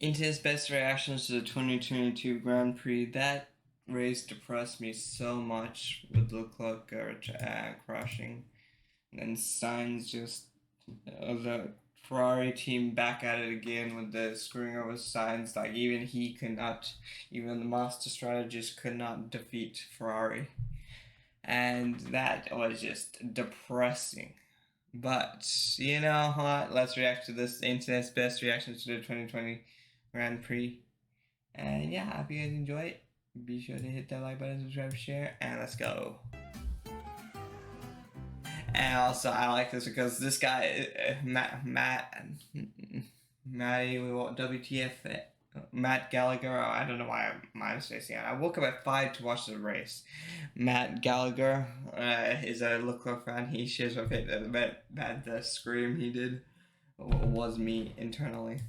Into his best reactions to the 2022 Grand Prix, that race depressed me so much with Leclerc crashing. And then Sainz just the Ferrari team back at it again with the screwing over Sainz. Like even the master strategist could not defeat Ferrari, and that was just depressing. But you know what? Let's react to this internet's best reactions to the 2020 Grand Prix. And yeah, I hope you guys enjoy it. Be sure to hit that like button, subscribe, share, and let's go. And also, I like this because this guy, Matty, WTF, Matt Gallagher. I don't know why I'm mispronouncing it. I woke up at 5 to watch the race. Matt Gallagher is a Leclerc fan. He shares with it that the scream he did was me internally.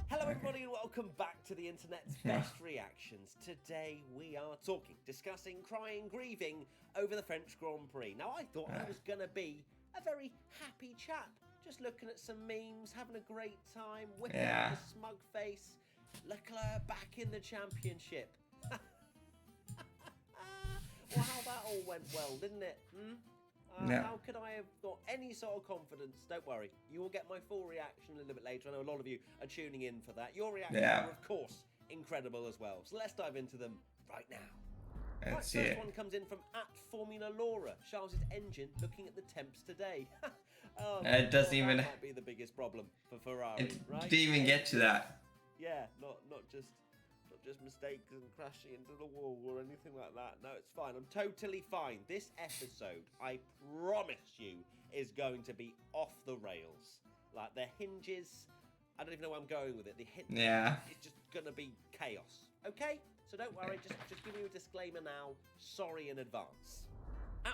Hello everybody and welcome back to the internet's best reactions. Today we are discussing, crying, grieving over the French Grand Prix. Now I thought I was going to be a very happy chap, just looking at some memes, having a great time, whipping out a smug face. Leclerc back in the championship. Well, how that all went well, didn't it? How could I have got any sort of confidence? Don't worry, you will get my full reaction a little bit later. I know a lot of you are tuning in for that. Your reactions were, of course, incredible as well. So let's dive into them right now. Right, first one comes in from @Formula Laura. Charles' engine looking at the temps today. It doesn't even. That might be the biggest problem for Ferrari. It right? didn't even get to that. Yeah, not just mistakes and crashing into the wall or anything like that. No, it's fine. I'm totally fine. This episode, I promise you, is going to be off the rails. Like, the hinges, I don't even know where I'm going with it. The hinges, it's just going to be chaos. Okay? So don't worry. Just give you a disclaimer now. Sorry in advance.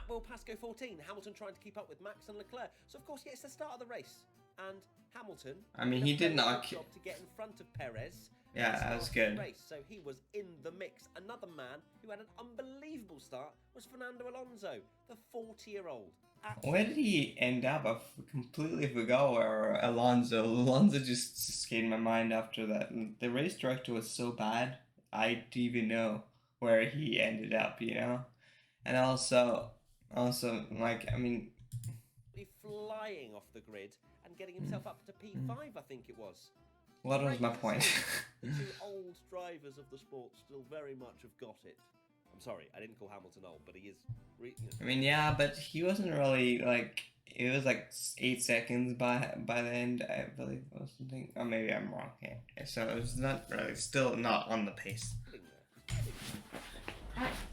@WillPasco14, Hamilton trying to keep up with Max and Leclerc. So, of course, yeah, it's the start of the race. And Hamilton, I mean, he did not job to get in front of Perez. Yeah, that was good. Race, so he was in the mix. Another man who had an unbelievable start was Fernando Alonso, the 40-year-old. Where did he end up? I completely forgot where Alonso just escaped my mind after that. And the race director was so bad, I didn't even know where he ended up, you know? And also, like, I mean... flying off the grid and getting himself up to P5, I think it was. What was my point? The two old drivers of the sport still very much have got it. I'm sorry, I didn't call Hamilton old, but he is... I mean, yeah, but he wasn't really, like... It was like 8 seconds by the end, I believe, or something. Or maybe I'm wrong. Yeah. So it was not really... Still not on the pace.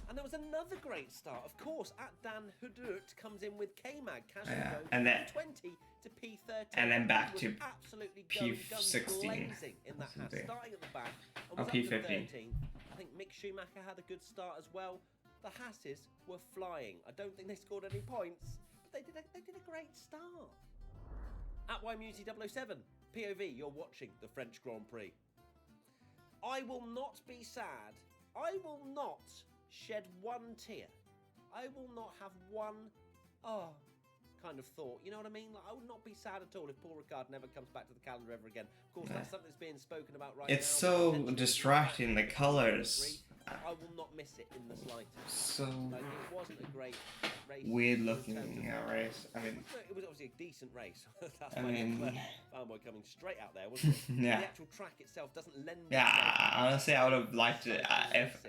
And there was another great start, of course. @Dan Hudert comes in with K-Mag, casually going and then P20 to P13. And then back to absolutely P16. blazing in that Haas, starting at the back. And was P15. Up to 13. I think Mick Schumacher had a good start as well. The Haas's were flying. I don't think they scored any points, but they did a great start. @YMUT007, POV, you're watching the French Grand Prix. I will not be sad. I will not shed one tear. I will not have one kind of thought. You know what I mean? Like, I would not be sad at all if Paul Ricard never comes back to the calendar ever again. Of course, that's something that's being spoken about right now. It's so distracting, the colors. I will not miss it in the slightest. So like, it wasn't a great race. Weird looking race. I mean, it was obviously a decent race. That's I my mean, fanboy coming straight out there, wasn't it? Yeah. The actual track itself doesn't lend. Yeah, honestly, I would have liked it if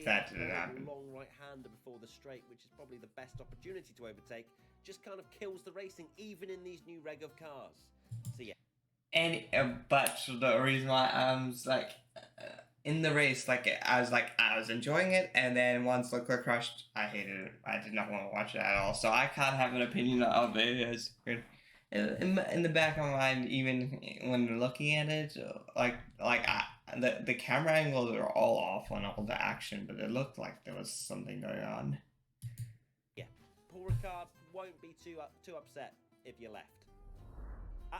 that didn't happen. Long right-hander before the straight, which is probably the best opportunity to overtake, just kind of kills the racing, even in these new reg of cars. So yeah. And but the reason why I was like in the race, I was enjoying it, and then once Leclerc crashed, I hated it. I did not want to watch it at all. So I can't have an opinion of it as good. In the back of my mind, even when looking at it, the camera angles are all off on all the action, but it looked like there was something going on. Yeah, Paul Ricard won't be too upset if you left.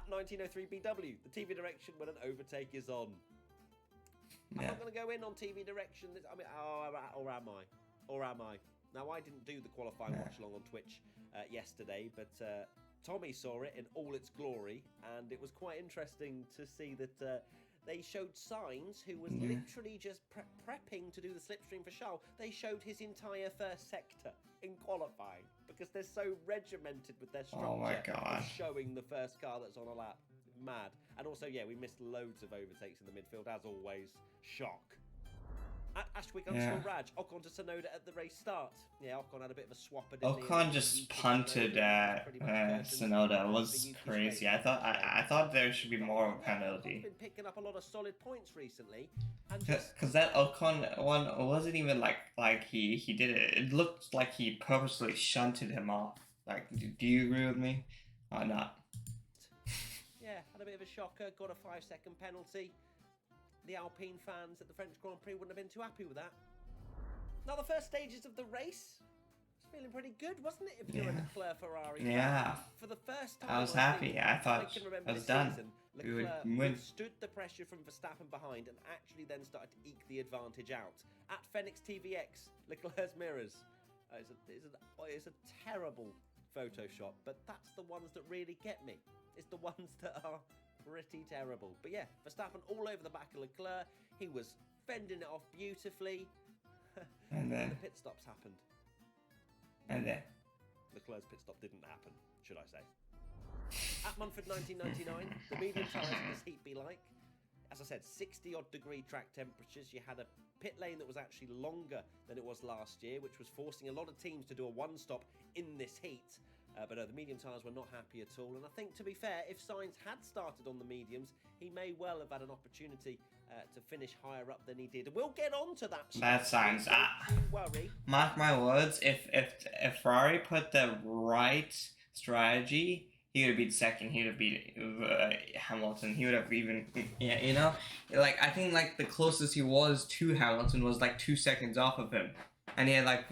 @1903BW, the TV direction when an overtake is on. I'm not going to go in on TV direction. I mean, or am I? Now, I didn't do the qualifying watch along on Twitch yesterday, but Tommy saw it in all its glory, and it was quite interesting to see that they showed Sainz, who was literally just prepping to do the slipstream for Charles. They showed his entire first sector in qualifying because they're so regimented with their structure. Oh my God. Of showing the first car that's on a lap. Mad. And also, yeah, we missed loads of overtakes in the midfield, as always. Shock. At Ashwick_Raj, Ocon to Sonoda at the race start. Yeah, Ocon had a bit of a swapper. Ocon just punted Sonoda. It was crazy. I thought there should be more of a penalty. Been picking up a lot of solid points recently, because that Ocon one wasn't even like he did it. It looked like he purposely shunted him off. Like, do you agree with me or not? Yeah, had a bit of a shocker. Got a 5-second penalty. The Alpine fans at the French Grand Prix wouldn't have been too happy with that. Now, the first stages of the race was feeling pretty good, wasn't it? If you're a Leclerc Ferrari fan. For the first time, I was happy. I thought I was done. We would withstood the pressure from Verstappen behind and actually then started to eke the advantage out. At Phoenix TVX, Leclerc's mirrors. It's a terrible Photoshop, but that's the ones that really get me. It's the ones that are pretty terrible. But yeah, Verstappen all over the back of Leclerc. He was fending it off beautifully. And then the pit stops happened. And then Leclerc's pit stop didn't happen, should I say. At Munford 1999, the medium tyres in this heat be like. As I said, 60-odd degree track temperatures. You had a pit lane that was actually longer than it was last year, which was forcing a lot of teams to do a one-stop in this heat. But no, the medium tyres were not happy at all. And I think, to be fair, if Sainz had started on the mediums, he may well have had an opportunity to finish higher up than he did. And we'll get on to that. That's Sainz. Mark my words, if Ferrari put the right strategy, he would have been second. He would have beat Hamilton. He would have even, like, I think like the closest he was to Hamilton was like 2 seconds off of him, and he had like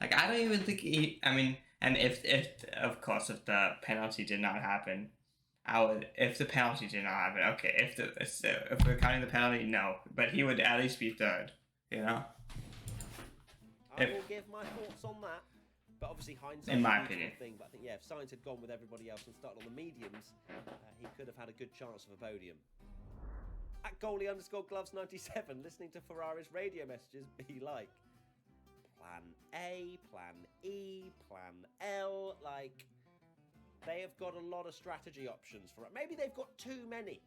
I don't even think he. I mean, and if of course if the penalty did not happen, I would. If the penalty did not happen, okay. If we're counting the penalty, no, but he would at least be third. I will give my thoughts on that. But obviously hindsight, in my opinion, thing. But I think, yeah, if Sainz had gone with everybody else and started on the mediums, he could have had a good chance of a podium. At goalie_gloves97, listening to Ferrari's radio messages be like, Plan A, Plan E, Plan L. Like, they have got a lot of strategy options for it. Maybe they've got too many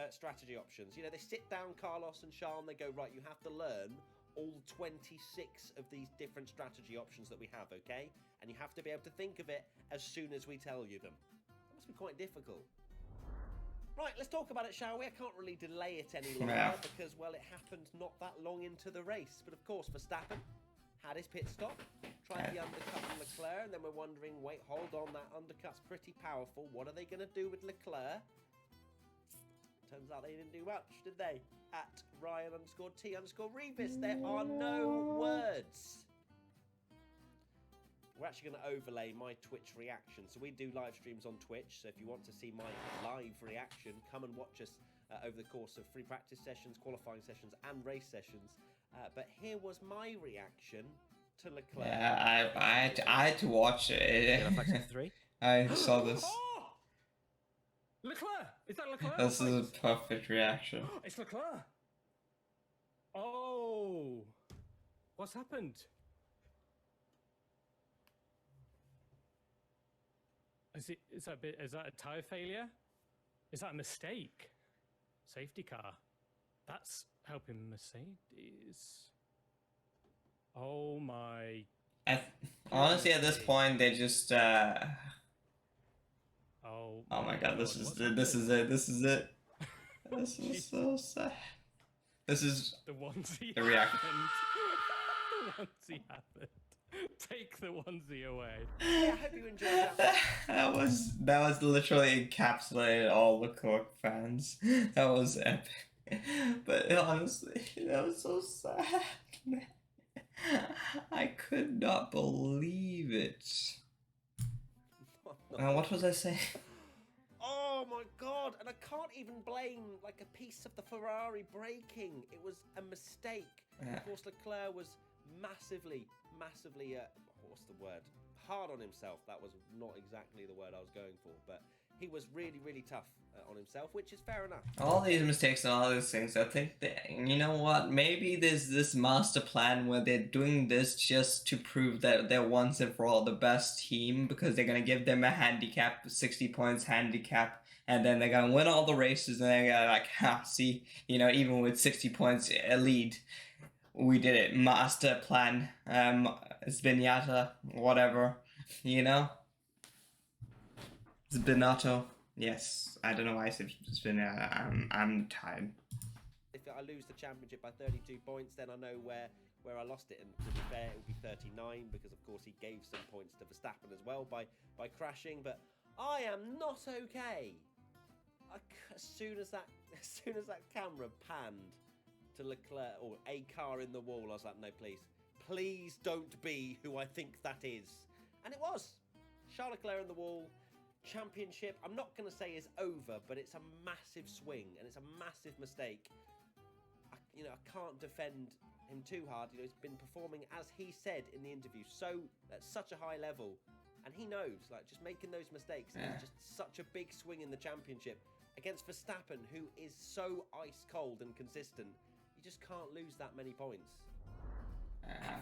strategy options. You know, they sit down Carlos and Charles and they go, right, you have to learn all 26 of these different strategy options that we have, okay? And you have to be able to think of it as soon as we tell you them. That must be quite difficult. Right, let's talk about it, shall we? I can't really delay it any longer because, well, it happened not that long into the race. But of course, Verstappen had his pit stop, tried the undercut on Leclerc, and then we're wondering, wait, hold on, that undercut's pretty powerful. What are they going to do with Leclerc? Turns out they didn't do much, did they? At Ryan_T_Revis, there are no words. We're actually going to overlay my Twitch reaction. So we do live streams on Twitch. So if you want to see my live reaction, come and watch us over the course of free practice sessions, qualifying sessions, and race sessions. But here was my reaction to Leclerc. Yeah, I had to watch it. I saw this. Leclerc! Is that Leclerc? This is a perfect reaction. It's Leclerc! Oh! What's happened? Is that a tyre failure? Is that a mistake? Safety car. That's helping Mercedes. Oh my. Honestly, at this point, they just. Oh my God! This is it. This is it. This is so sad. This is the onesie. The reaction. The onesie happened. Take the onesie away. Yeah, I hope you enjoyed that. that was literally encapsulated all the Cork fans. That was epic. But honestly, that was so sad. I could not believe it. What was I saying? Oh my God! And I can't even blame like a piece of the Ferrari braking. It was a mistake. Of course, Leclerc was massively, what's the word? hard on himself. That was not exactly the word I was going for, but he was really, really tough on himself, which is fair enough. All these mistakes and all these things, I think that, you know what, maybe there's this master plan where they're doing this just to prove that they're once and for all the best team, because they're going to give them a handicap, 60 points handicap, and then they're going to win all the races, and they're gonna like, ha, see, you know, even with 60 points a lead, we did it, master plan, Zbigniew, whatever, you know? Zbinato. Yes, I don't know why I said I'm tired. If I lose the championship by 32 points, then I know where I lost it. And to be fair, it will be 39 because, of course, he gave some points to Verstappen as well by crashing. But I am not okay. As soon as that camera panned to Leclerc or a car in the wall, I was like, no, please don't be who I think that is. And it was. Charles Leclerc in the wall. Championship, I'm not going to say is over, but it's a massive swing and it's a massive mistake. I can't defend him too hard. He's been performing, as he said in the interview, at such a high level, and he knows, like, just making those mistakes is just such a big swing in the championship against Verstappen, who is so ice cold and consistent. You just can't lose that many points.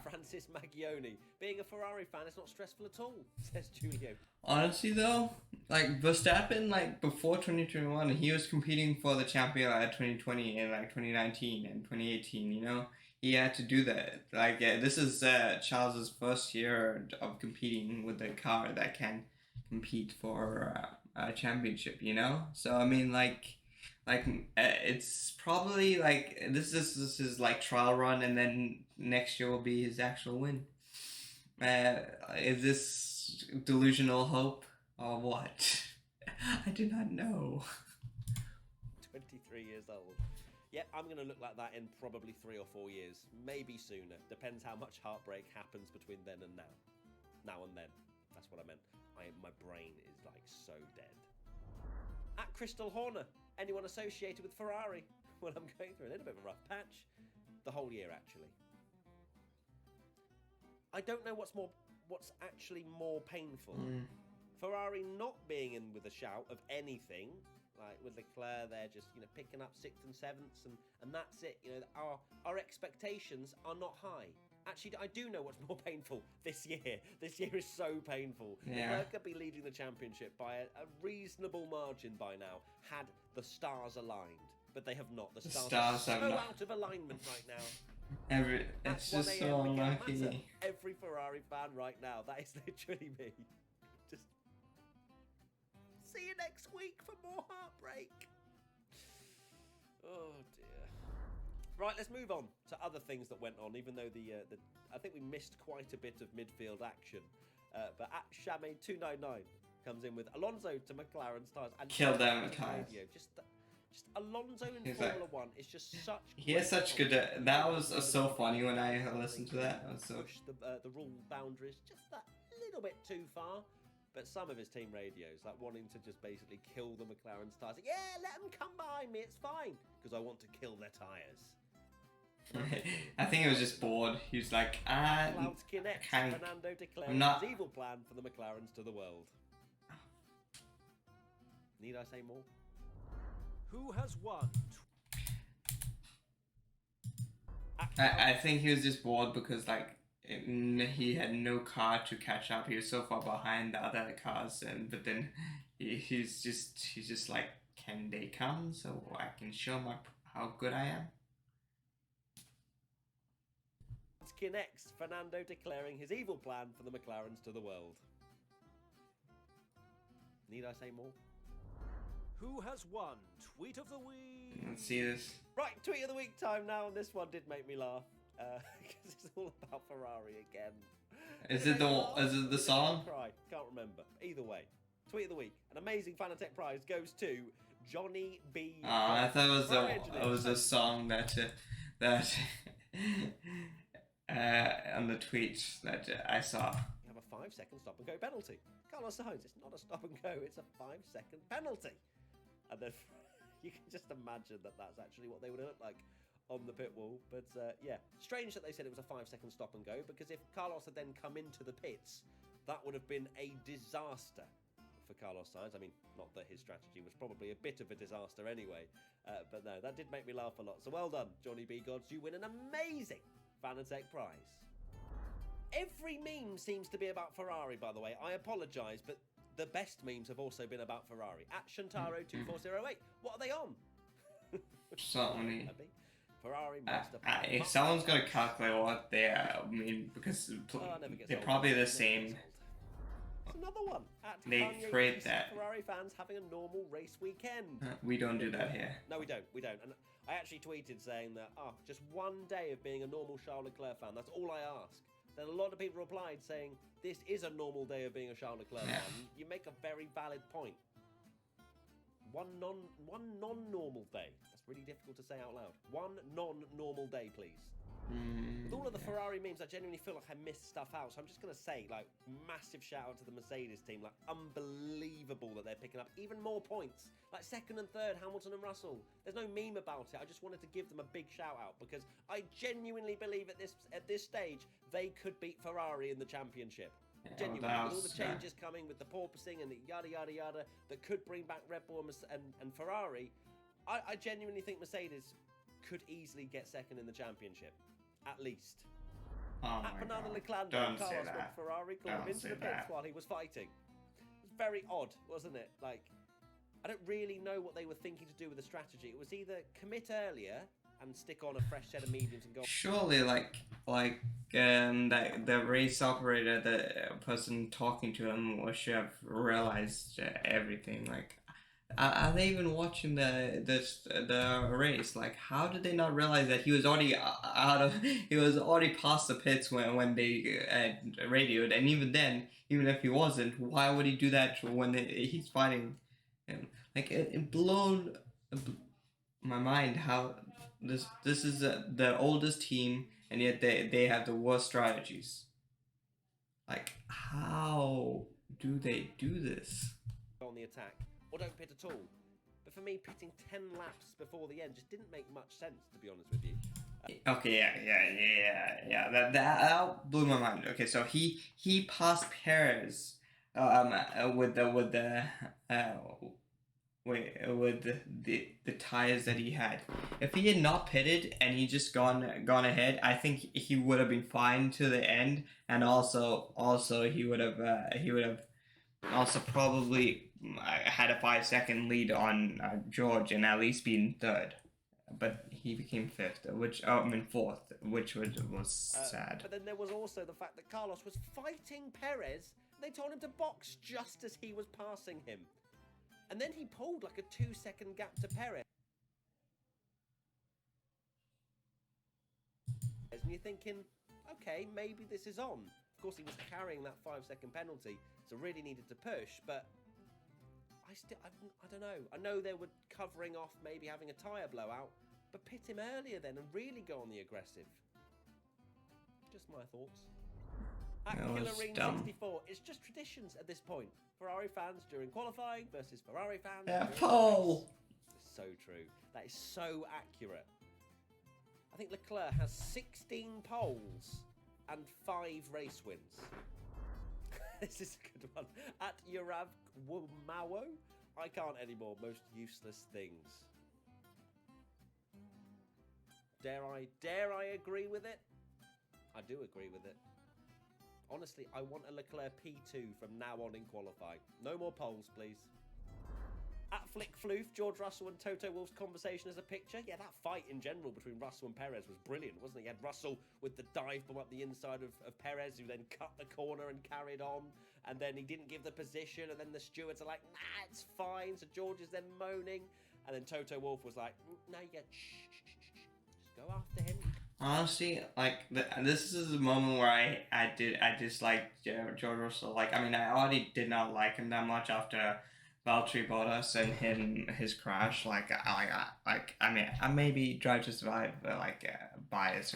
Francis Maggioni. Being a Ferrari fan is not stressful at all, says Julio. Honestly, though, like, Verstappen, like, before 2021, he was competing for the champion at 2020 and, like, 2019 and 2018, you know? He had to do that. Like, this is Charles's first year of competing with a car that can compete for a championship, you know? So, I mean, it's probably like this is his like trial run, and then next year will be his actual win. Is this delusional hope or what? I do not know. 23 years old. Yep, I'm going to look like that in probably 3 or 4 years, maybe sooner. Depends how much heartbreak happens between then and now. Now and then. That's what I meant. My brain is like so dead. At Crystal Horner. Anyone associated with Ferrari? Well, I'm going through a little bit of a rough patch. The whole year, actually. I don't know what's actually more painful. Ferrari not being in with a shout of anything, like with Leclerc, they're just picking up 6th and 7th, and that's it. Our expectations are not high. Actually, I do know what's more painful this year. This year is so painful. Yeah. Leclerc could be leading the championship by a reasonable margin by now, had the stars aligned. But they have not. The stars are so out of alignment right now. It's just so unlucky. Every Ferrari fan right now, that is literally me. Just see you next week for more heartbreak. Oh dear. Right, let's move on to other things that went on, even though I think we missed quite a bit of midfield action. But at Shame299 comes in with Alonso to McLaren's tyres. And kill them at times. Just Alonso in Formula 1 is just such... He has such good... that was so funny when I listened to that. Push the rule boundaries just that little bit too far. But some of his team radios, like wanting to just basically kill the McLaren's tyres. Like, yeah, let them come behind me, it's fine. Because I want to kill their tyres. I think he was just bored. He was like, Clouds Kinect. Fernando declaring his evil plan for the McLarens to the world. Need I say more? Who has won? I think he was just bored because he had no car to catch up. He was so far behind the other cars, but then he's just like, can they come so I can show them how good I am? Kinect. Fernando declaring his evil plan for the McLarens to the world. Need I say more? Who has won? Tweet of the week. Let's see this. Right, tweet of the week time now, and this one did make me laugh because it's all about Ferrari again. Is it the song? Cry. Can't remember. Either way, tweet of the week. An amazing Fanatec prize goes to Johnny B. I thought it was a song that on the tweet that I saw. You have a 5-second stop and go penalty. Carlos Sainz, it's not a stop and go, it's a 5-second penalty. And then you can just imagine that that's actually what they would look like on the pit wall. But yeah, strange that they said it was a 5-second stop and go, because if Carlos had then come into the pits that would have been a disaster for Carlos Sainz. I mean, not that his strategy was probably a bit of a disaster anyway, but no, that did make me laugh a lot. So well done, Johnny B. Gods. You win an amazing Fanatec prize. Every meme seems to be about Ferrari, by the way. I apologise, but the best memes have also been about Ferrari. At Shantaro2408, what are they on? So many. Ferrari Master. If someone's got to calculate what they are, I mean, because they're probably the same. It's another one. They create that. Ferrari fans having a normal race weekend. We don't do that here. No, we don't. We don't. And I actually tweeted saying that, just one day of being a normal Charles Leclerc fan. That's all I ask. Then a lot of people replied saying, this is a normal day of being a Charles Leclerc fan. You make a very valid point. One non-normal day. That's really difficult to say out loud. One non-normal day, please. With all of the Ferrari memes, I genuinely feel like I missed stuff out. So I'm just going to say, like, massive shout out to the Mercedes team. Like, unbelievable that they're picking up even more points. Like, second and third, Hamilton and Russell. There's no meme about it. I just wanted to give them a big shout out because I genuinely believe at this stage, they could beat Ferrari in the championship. Genuinely, with all the changes coming with the porpoising and the yada yada yada that could bring back Red Bull and Ferrari, I genuinely think Mercedes could easily get second in the championship, at least. At Bernardo Leclerc, Carlos went Ferrari, called him into the pits while he was fighting. It was very odd, wasn't it? Like, I don't really know what they were thinking to do with the strategy. It was either commit earlier and stick on a fresh set of mediums and go. Surely, the race operator, the person talking to him, should have realized everything. Like, are they even watching the race? Like, how did they not realize that he was already he was already past the pits when they radioed, and even then, even if he wasn't, why would he do that when he's fighting him? Like, it blown my mind how this is the oldest team, and yet they have the worst strategies. Like, how do they do this? On the attack, or don't pit at all. But for me, pitting 10 laps before the end just didn't make much sense, to be honest with you. Okay, yeah. That blew my mind. Okay, so he passed Perez, with the tires that he had. If he had not pitted and he just gone ahead, I think he would have been fine to the end, and also he would have also probably had a 5-second lead on George and at least been third. But he became fifth, fourth, which was sad. But then there was also the fact that Carlos was fighting Perez. They told him to box just as he was passing him. And then he pulled like a 2-second gap to Perez. And you're thinking, okay, maybe this is on. Of course, he was carrying that 5-second penalty, so really needed to push, but I don't know. I know they were covering off maybe having a tyre blowout, but pit him earlier then and really go on the aggressive. Just my thoughts. At Killerine64, it's just traditions at this point. Ferrari fans during qualifying versus Ferrari fans. Yeah, pole. It's so true. That is so accurate. I think Leclerc has 16 poles and 5 race wins. This is a good one. At Yurav Wumawo, I can't anymore. Most useless things. Dare I agree with it? I do agree with it. Honestly, I want a Leclerc P2 from now on in qualifying. No more poles, please. At Flick Floof, George Russell and Toto Wolff's conversation as a picture. Yeah, that fight in general between Russell and Perez was brilliant, wasn't it? You had Russell with the dive bomb up the inside of Perez, who then cut the corner and carried on. And then he didn't give the position, and then the stewards are like, nah, it's fine. So George is then moaning. And then Toto Wolff was like, no, you get just go after him. Honestly, like, this is the moment where I disliked George Russell. Like, I mean, I already did not like him that much after Valtteri Bottas and his crash. Like, I mean, I maybe Drive to Survive, bias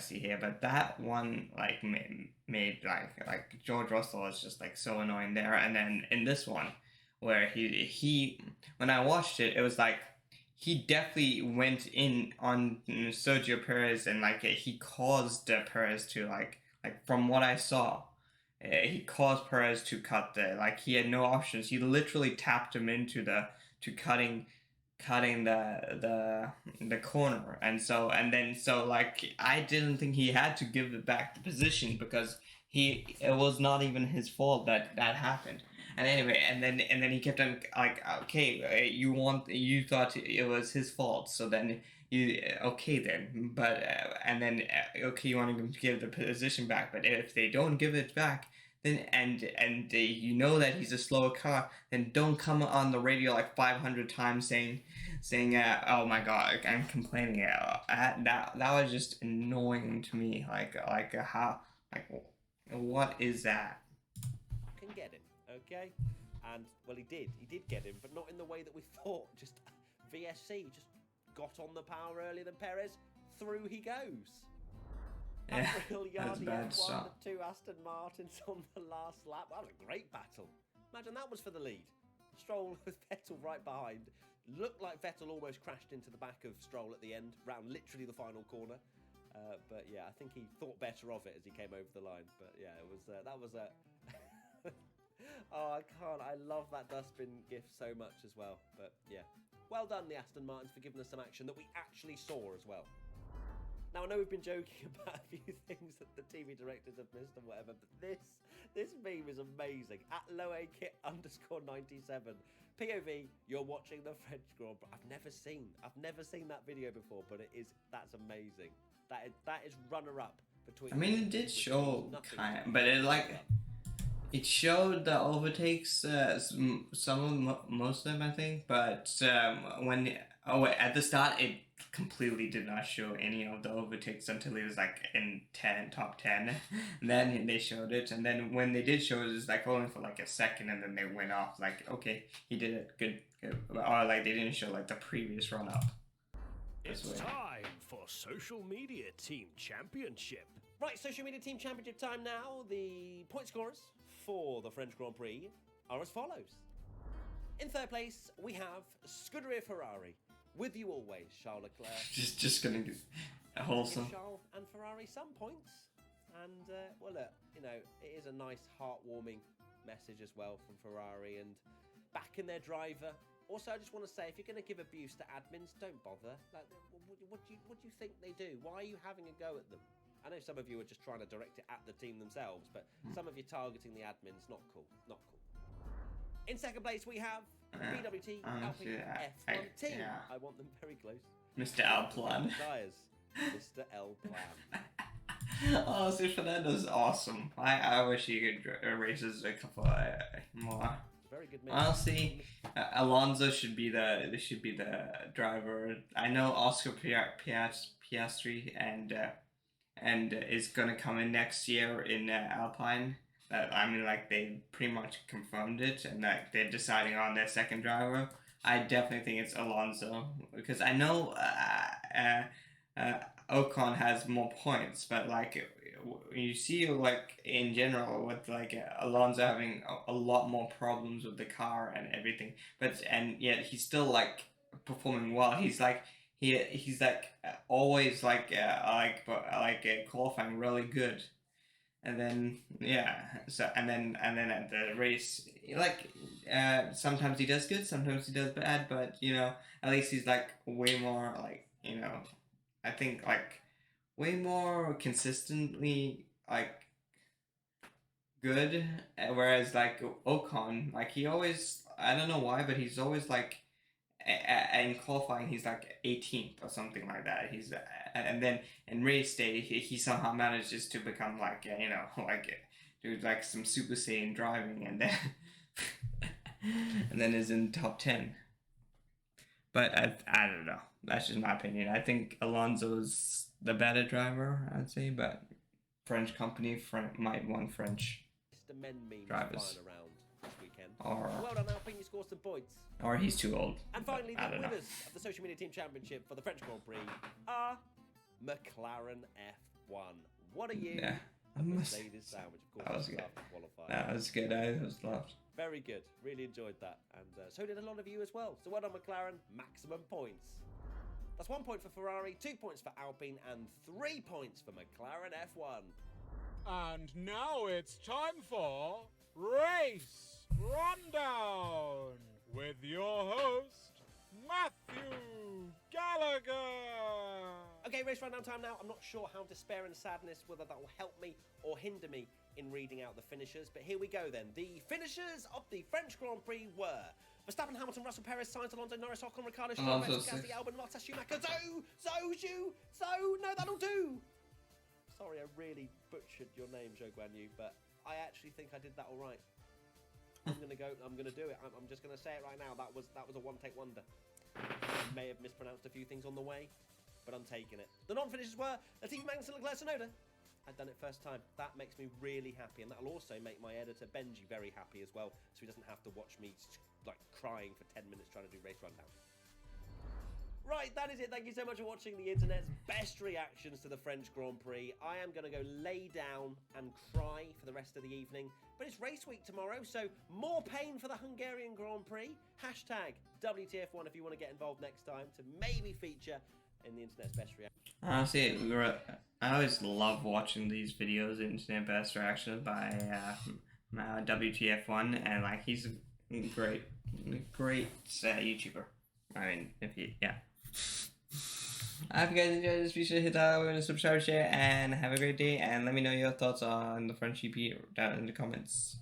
here, but that one, like, made like George Russell was just, like, so annoying there. And then in this one, where he when I watched it, it was like, he definitely went in on Sergio Perez, and like he caused Perez to like from what I saw, he caused Perez to cut there. Like he had no options. He literally tapped him into the to cutting the corner, and like I didn't think he had to give it back the position because it was not even his fault that that happened. And anyway, and then he kept on like, okay, you thought it was his fault, so then you okay then, but and then okay, you want to give the position back, but if they don't give it back, then and you know that he's a slower car, then don't come on the radio like 500 times saying oh my god, I'm complaining. That was just annoying to me. Like how like what is that? Can get him, okay? And well, he did get him, but not in the way that we thought. Just VSC just got on the power earlier than Perez. Through he goes. Yeah, Unreal that's Yardi bad F1, stuff. the 2 Aston Martins on the last lap. That was a great battle. Imagine that was for the lead. Stroll with Vettel right behind. Looked like Vettel almost crashed into the back of Stroll at the end, round literally the final corner. But yeah, I think he thought better of it as he came over the line. But yeah, it was that was a. Oh, I can't. I love that dustbin gif so much as well. But yeah, well done, the Aston Martins, for giving us some action that we actually saw as well. Now, I know we've been joking about a few things that the TV directors have missed and whatever, but this meme is amazing. At @LoAKit_97. POV, you're watching the French Grand Prix. I've never seen that video before, but that's amazing. That is runner-up between. I mean, it did show but it showed the overtakes, most of them, I think. But at the start, it completely did not show any of the overtakes until it was like in top 10. And then they showed it, and then when they did show it, it was like only for like a second, and then they went off. Like, okay, he did it, good. Or like they didn't show like the previous run up. It's time for Social Media Team Championship. Right, Social Media Team Championship time now. The point scorers for the French Grand Prix are as follows. In third place, we have Scuderia Ferrari. With you always, Charles Leclerc. just gonna do a wholesome. Charles and Ferrari some points. And, well, look, you know, it is a nice, heartwarming message as well from Ferrari and backing their driver. Also, I just want to say, if you're going to give abuse to admins, don't bother. Like, what do you think they do? Why are you having a go at them? I know some of you are just trying to direct it at the team themselves, but some of you targeting the admins, not cool. Not cool. In second place, we have BWT Alpine F1 team. Yeah. I want them very close. Mr. Alplan. Tires. Mr. L Plan. Honestly, Fernando's awesome. I wish he could races a couple more. Very good man. Honestly, Alonso should be the driver. I know Oscar Piastri and is gonna come in next year in Alpine. I mean, like they pretty much confirmed it, and like they're deciding on their second driver. I definitely think it's Alonso because I know Ocon has more points, but like you see, like in general, with like Alonso having a lot more problems with the car and everything, and yet he's still like performing well. He's like he's like always qualifying really good. And then and then at the race, like sometimes he does good, sometimes he does bad, but you know, at least he's like way more like, you know, I think like way more consistently like good, whereas like Ocon, like he always, I don't know why, but he's always like in qualifying he's like 18th or something like that. He's and then in race day he somehow manages to become like you know, like do like some Super Saiyan driving, and then and then is in top 10. But I don't know, that's just my opinion. I think Alonso's the better driver, I'd say, but French company might want French Mr. Men memes drivers flying around this weekend. or Well done, Alpine, you scored some points. or he's too old. And finally, I the don't know. winners of the Social Media Team Championship for the French Grand Prix are McLaren F1. What are you? Yeah. Mercedes sandwich, of course. That was good. Qualified. That was good. I was loved. Very good. Really enjoyed that. And so did a lot of you as well. So well done, McLaren. Maximum points. That's 1 point for Ferrari, 2 points for Alpine, and 3 points for McLaren F1. And now it's time for Race Rundown with your host, Matthew Gallagher. Okay, race rundown time now. I'm not sure how despair and sadness, whether that will help me or hinder me in reading out the finishers, but here we go then. The finishers of the French Grand Prix were Verstappen, Hamilton, Russell, Perez, Sainz, Alonso, Norris, Ocon, Ricciardo, Stroll, Vettel, Gasly, Albon, Bottas, Schumacher, no, that'll do. Sorry, I really butchered your name, Zhou Guan Yu, but I actually think I did that all right. I'm gonna do it. I'm just gonna say it right now. That was a one-take wonder. I may have mispronounced a few things on the way, but I'm taking it. The non-finishers were Latifi, Magnussen, Leclerc, Tsunoda. I'd done it first time. That makes me really happy, and that'll also make my editor Benji very happy as well, so he doesn't have to watch me like crying for 10 minutes trying to do race rundown. Right, that is it. Thank you so much for watching the internet's best reactions to the French Grand Prix. I am going to go lay down and cry for the rest of the evening. But it's race week tomorrow, so more pain for the Hungarian Grand Prix. Hashtag WTF1 if you want to get involved next time to maybe feature in the internet's best reactions. Honestly, I always love watching these videos, internet best reactions by WTF1, and like he's a great YouTuber. I mean, yeah. I hope you guys enjoyed this. Be sure to hit that and subscribe, share, and have a great day. And let me know your thoughts on the French GP down in the comments.